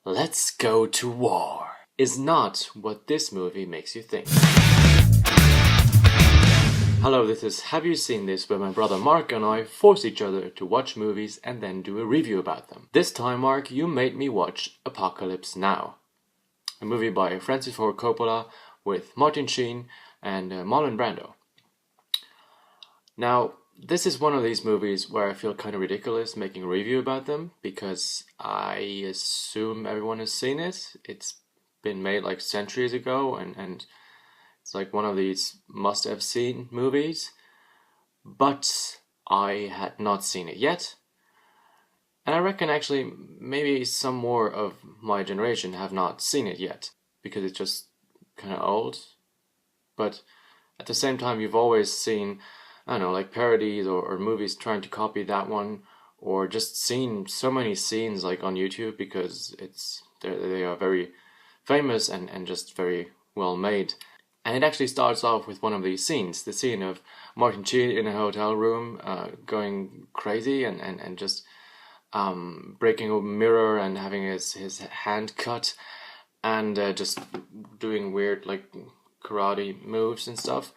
Let's go to war is not what this movie makes you think. Hello, this is Have You Seen This, where my brother Mark and I force each other to watch movies and then do a review about them. This time, Mark, you made me watch Apocalypse Now, a movie by Francis Ford Coppola with Martin Sheen and Marlon Brando. Now, this is one of these movies where I feel kind of ridiculous making a review about them because I assume everyone has seen it. It's been made like centuries ago and it's like one of these must-have seen movies. But I had not seen it yet. And I reckon actually maybe some more of my generation have not seen it yet because it's just kind of old. But at the same time, you've always seen, I don't know, like parodies or movies trying to copy that one, or just seen so many scenes like on YouTube because they are very famous and just very well made. And it actually starts off with one of these scenes, the scene of Martin Sheen in a hotel room going crazy and just breaking a mirror and having his hand cut and just doing weird like karate moves and stuff.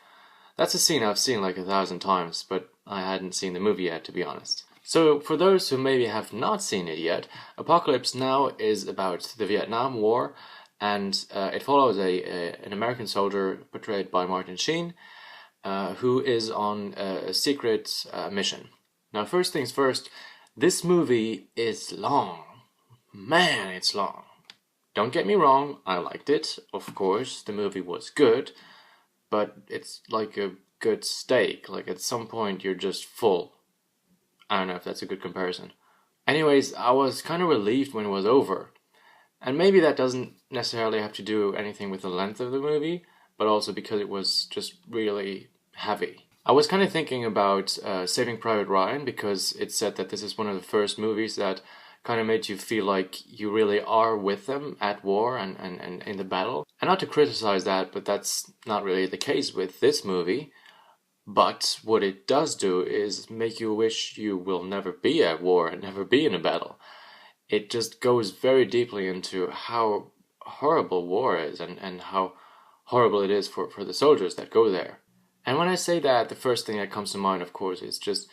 That's a scene I've seen like 1,000 times, but I hadn't seen the movie yet, to be honest. So for those who maybe have not seen it yet, Apocalypse Now is about the Vietnam War, and it follows an American soldier portrayed by Martin Sheen, who is on a secret mission. Now, first things first, this movie is long. Man, it's long. Don't get me wrong, I liked it. Of course, the movie was good. But it's like a good steak. Like at some point you're just full. I don't know if that's a good comparison. Anyways, I was kind of relieved when it was over. And maybe that doesn't necessarily have to do anything with the length of the movie, but also because it was just really heavy. I was kind of thinking about Saving Private Ryan because it said that this is one of the first movies that kind of made you feel like you really are with them at war and in the battle. And not to criticize that, but that's not really the case with this movie. But what it does do is make you wish you will never be at war and never be in a battle. It just goes very deeply into how horrible war is and how horrible it is for the soldiers that go there. And when I say that, the first thing that comes to mind, of course, is just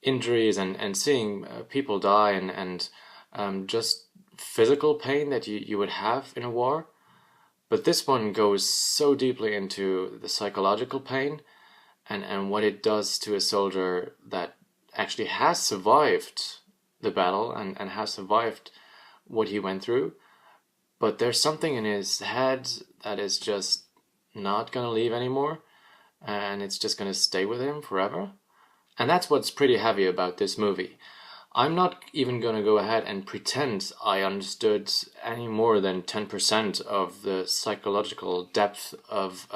injuries and seeing people die and just physical pain that you would have in a war. But this one goes so deeply into the psychological pain and what it does to a soldier that actually has survived the battle and has survived what he went through. But there's something in his head that is just not going to leave anymore, and it's just going to stay with him forever. And that's what's pretty heavy about this movie. I'm not even going to go ahead and pretend I understood any more than 10% of the psychological depth of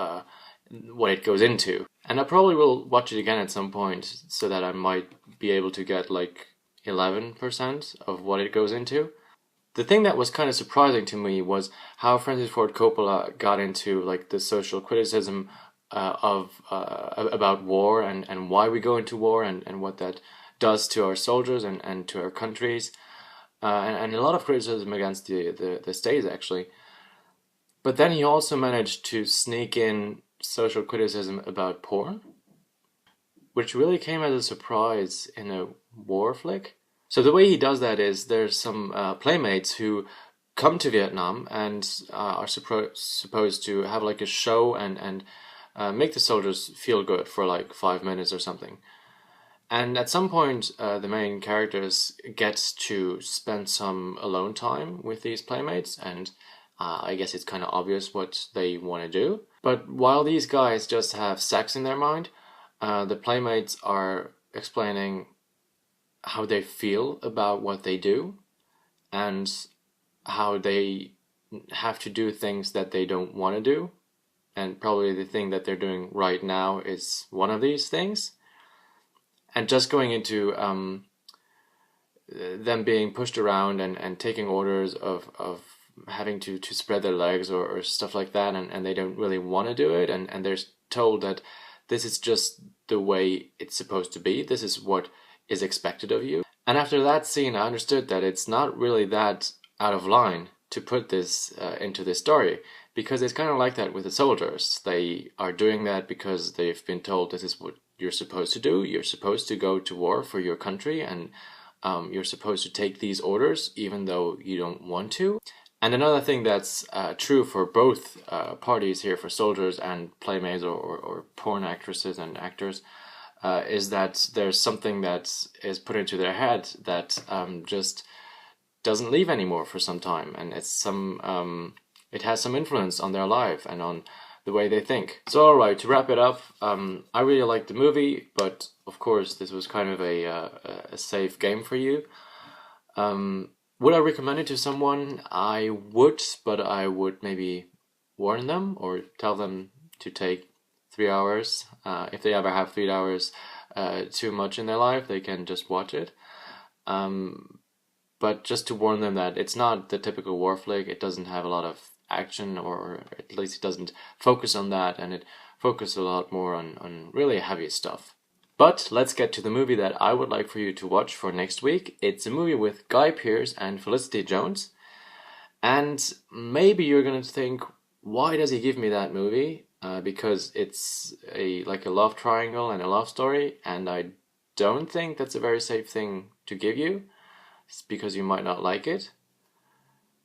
what it goes into. And I probably will watch it again at some point so that I might be able to get like 11% of what it goes into. The thing that was kind of surprising to me was how Francis Ford Coppola got into like the social criticism about war and why we go into war and what that does to our soldiers and to our countries, and a lot of criticism against the states actually. But then he also managed to sneak in social criticism about porn, which really came as a surprise in a war flick. So the way he does that is there's some playmates who come to Vietnam and are supposed to have like a show and make the soldiers feel good for like 5 minutes or something. And at some point, the main characters get to spend some alone time with these playmates, and I guess it's kind of obvious what they want to do. But while these guys just have sex in their mind, the playmates are explaining how they feel about what they do, and how they have to do things that they don't want to do. And probably the thing that they're doing right now is one of these things. And just going into them being pushed around and taking orders of having to spread their legs or stuff like that, and they don't really want to do it, and they're told that this is just the way it's supposed to be, this is what is expected of you. And after that scene, I understood that it's not really that out of line to put this into this story, because it's kind of like that with the soldiers. They are doing that because they've been told this is what you're supposed to do. You're supposed to go to war for your country, and you're supposed to take these orders even though you don't want to. And another thing that's true for both parties here, for soldiers and playmates or porn actresses and actors, is that there's something that is put into their head that just doesn't leave anymore for some time, and it has some influence on their life and on the way they think. So alright, to wrap it up, I really liked the movie, but of course this was kind of a safe game for you. Would I recommend it to someone? I would, but I would maybe warn them or tell them to take 3 hours. If they ever have 3 hours too much in their life, they can just watch it. But just to warn them that it's not the typical war flick. It doesn't have a lot of action, or at least it doesn't focus on that, and it focuses a lot more on really heavy stuff. But let's get to the movie that I would like for you to watch for next week. It's a movie with Guy Pearce and Felicity Jones. And maybe you're going to think, why does he give me that movie? Because it's like a love triangle and a love story, and I don't think that's a very safe thing to give you. It's because you might not like it.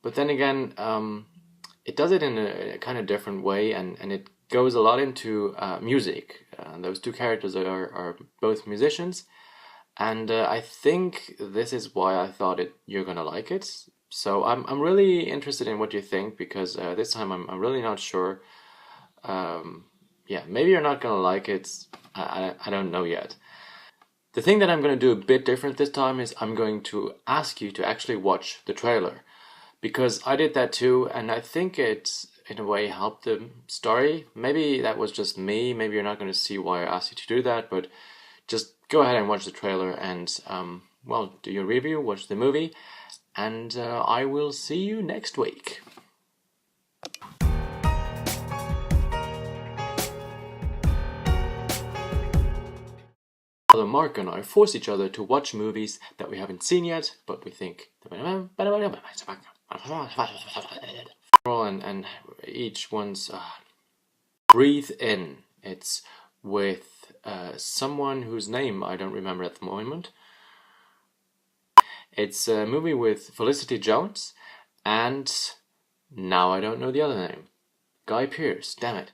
But then again, it does it in a kind of different way, and it goes a lot into music. Those two characters are both musicians, and I think this is why I thought you're gonna like it. So I'm really interested in what you think, because this time I'm really not sure. Yeah, maybe you're not gonna like it. I don't know yet. The thing that I'm gonna do a bit different this time is I'm going to ask you to actually watch the trailer, because I did that too, and I think it in a way helped the story. Maybe that was just me. Maybe you're not going to see why I asked you to do that, but just go ahead and watch the trailer and well, do your review, watch the movie, and I will see you next week. Mark and I force each other to watch movies that we haven't seen yet, but we think and each one's breathe in. It's with someone whose name I don't remember at the moment. It's a movie with Felicity Jones, and now I don't know the other name. Guy Pearce, damn it.